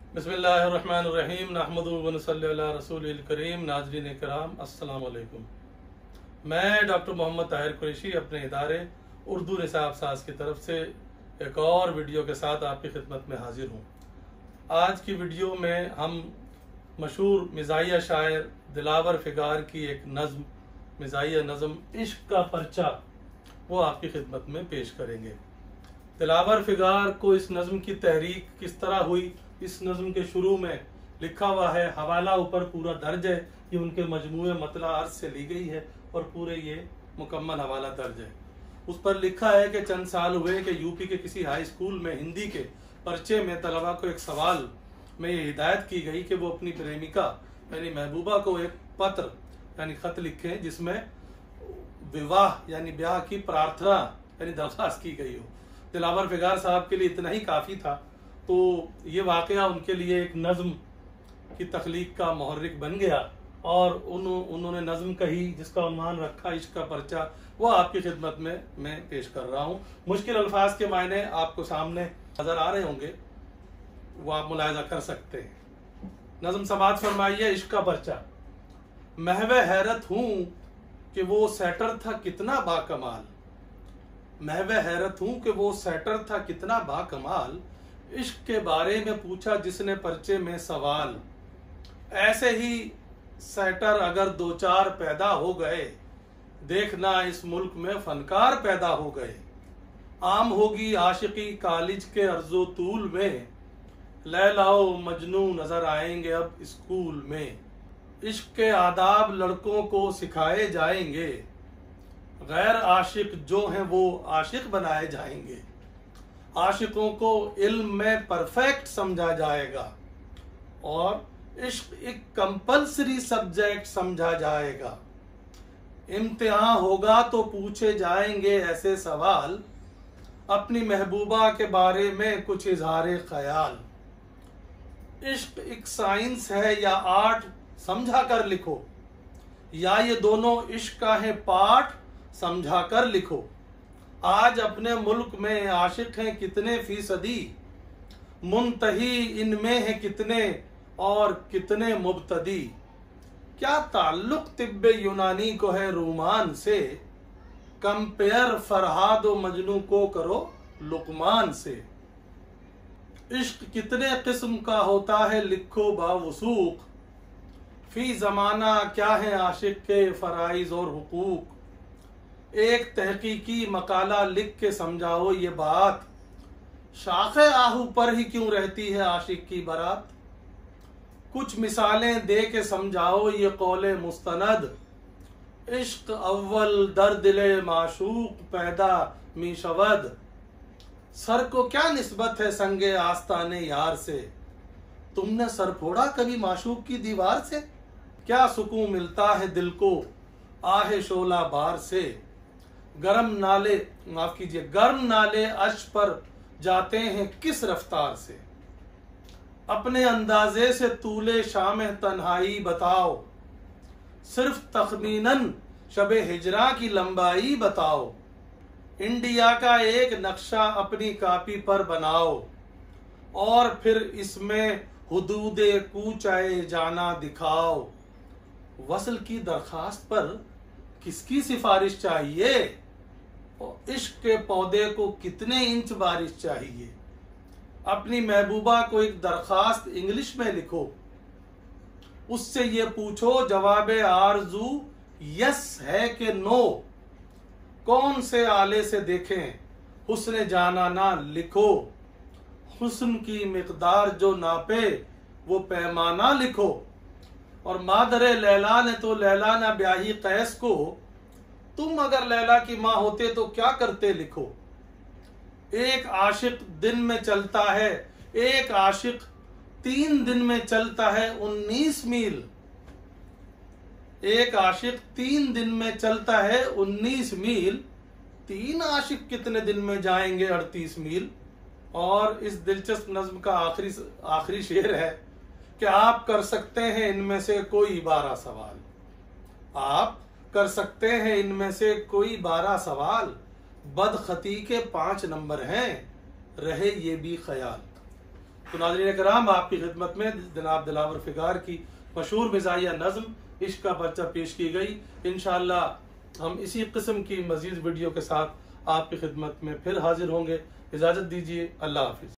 बिस्मिल्लाहिर्रहमानिर्रहीम नहमदुहु व नसल्ली अला रसूलिल करीम। नाज़रीन किराम, अस्सलाम वालेकुम। मैं डॉक्टर मोहम्मद ताहिर कुरैशी अपने इदारे उर्दू निसाब साज की तरफ से एक और वीडियो के साथ आपकी खिदमत में हाजिर हूँ। आज की वीडियो में हम मशहूर मिज़ाहिया शायर दिलावर फिगार की एक नज़्म, मिज़ाहिया नज़्म इश्क का पर्चा, वो आपकी खिदमत में पेश करेंगे। दिलावर फिगार को इस नज़्म की तहरीक किस तरह हुई, इस नज़्म के शुरू में लिखा हुआ है, हवाला ऊपर पूरा दर्ज है, ये उनके मजमूए मतला अर्ज से ली गई है और पूरे ये मुकम्मल हवाला दर्ज है। उस पर लिखा है कि चंद साल हुए कि यूपी के किसी हाई स्कूल में हिंदी के पर्चे में तलबा को एक सवाल में ये हिदायत की गई कि वो अपनी प्रेमिका यानी महबूबा को एक पत्र यानी खत लिखें जिसमें विवाह यानी ब्याह की प्रार्थना यानी दरख्वास्त की गई हो। दिलावर फिगार साहब के लिए इतना ही काफ़ी था, तो ये वाक़या उनके लिए एक नज़्म की तख्लीक का मुहर्रिक बन गया और उन्होंने नज़्म कही जिसका उन्वान रखा इश्क का पर्चा। वो आपकी खिदमत में मैं पेश कर रहा हूँ। मुश्किल अल्फाज के मायने आपको सामने नज़र आ रहे होंगे, वो आप मुलाहिज़ा कर सकते हैं। नज़्म समाअत फरमाइए। इश्क का पर्चा। महवे हैरत हूँ कि वो सेटर था कितना बाकमाल, महवे हैरत हूँ कि वो सेटर था कितना बाकमाल, इश्क के बारे में पूछा जिसने पर्चे में सवाल। ऐसे ही सेटर अगर दो चार पैदा हो गए, देखना इस मुल्क में फनकार पैदा हो गए। आम होगी आशिकी कॉलेज के अर्जो तूल में, लैलाओ मजनू नजर आएंगे अब स्कूल में। इश्क के आदाब लड़कों को सिखाए जाएंगे, गैर आशिक जो हैं वो आशिक बनाए जाएंगे। आशिकों को इल्म में परफेक्ट समझा जाएगा और इश्क एक कंपल्सरी सब्जेक्ट समझा जाएगा। इम्तिहान होगा तो पूछे जाएंगे ऐसे सवाल, अपनी महबूबा के बारे में कुछ इजहार ख्याल। इश्क एक साइंस है या आर्ट समझा कर लिखो, या ये दोनों इश्क का है पार्ट समझा कर लिखो। आज अपने मुल्क में आशिक हैं कितने फीसदी, मुंतही इनमें है कितने और कितने मुब्तदी। क्या ताल्लुक तिब्बे यूनानी को है रूमान से, कंपेयर फरहाद व मजनू को करो लुकमान से। इश्क कितने किस्म का होता है लिखो बावसूख, फी जमाना क्या है आशिक के फराइज और हुकूक। एक तहकीकी मकाला लिख के समझाओ ये बात, शाखे आहू पर ही क्यों रहती है आशिक की बारात। कुछ मिसालें दे के समझाओ ये कौले मुस्तनद, इश्क अव्वल दर दिले माशूक पैदा मीशवद। सर को क्या निस्बत है संगे आस्ताने यार से, तुमने सर फोड़ा कभी माशूक की दीवार से। क्या सुकून मिलता है दिल को आहे शोला बार से, गर्म नाले माफ कीजिए गर्म नाले अश पर जाते हैं किस रफ्तार से। अपने अंदाजे से तूले शाम तन्हाई बताओ, सिर्फ तखमीनन शबे हिजरा की लंबाई बताओ। इंडिया का एक नक्शा अपनी कापी पर बनाओ और फिर इसमें हुदूदे कूचाए जाना दिखाओ। वसल की दरखास्त पर किसकी सिफारिश चाहिए, और इश्क के पौधे को कितने इंच बारिश चाहिए। अपनी महबूबा को एक दरखास्त इंग्लिश में लिखो, उससे ये पूछो जवाबे आरजू यस है कि नो। कौन से आले से देखें हुस्न जाना ना लिखो, हुस्न की मिकदार जो नापे वो पैमाना लिखो। और मादरे लैला ने तो लैला ना ब्याही कैस को, तुम अगर लैला की माँ होते तो क्या करते लिखो। एक आशिक दिन में चलता है, एक आशिक 3 दिन में चलता है 19 मील। एक आशिक 3 दिन में चलता है 19 मील, 3 आशिक कितने दिन में जाएंगे 38 मील। और इस दिलचस्प नज्म का आखिरी शेर है कि आप कर सकते हैं इनमें से कोई 12 सवाल, आप कर सकते हैं इनमें से कोई 12 सवाल। बदखती के 5 नंबर हैं, रहे ये भी ख्याल। तो नाज़रीन कराम, आपकी खिदमत में जनाब दिलावर फिगार की मशहूर मिज़ाहिया नज़्म इश्क का पर्चा पेश की गई। इंशाअल्लाह हम इसी किस्म की मज़ीद वीडियो के साथ आपकी खिदमत में फिर हाजिर होंगे। इजाज़त दीजिए, अल्लाह हाफिज़।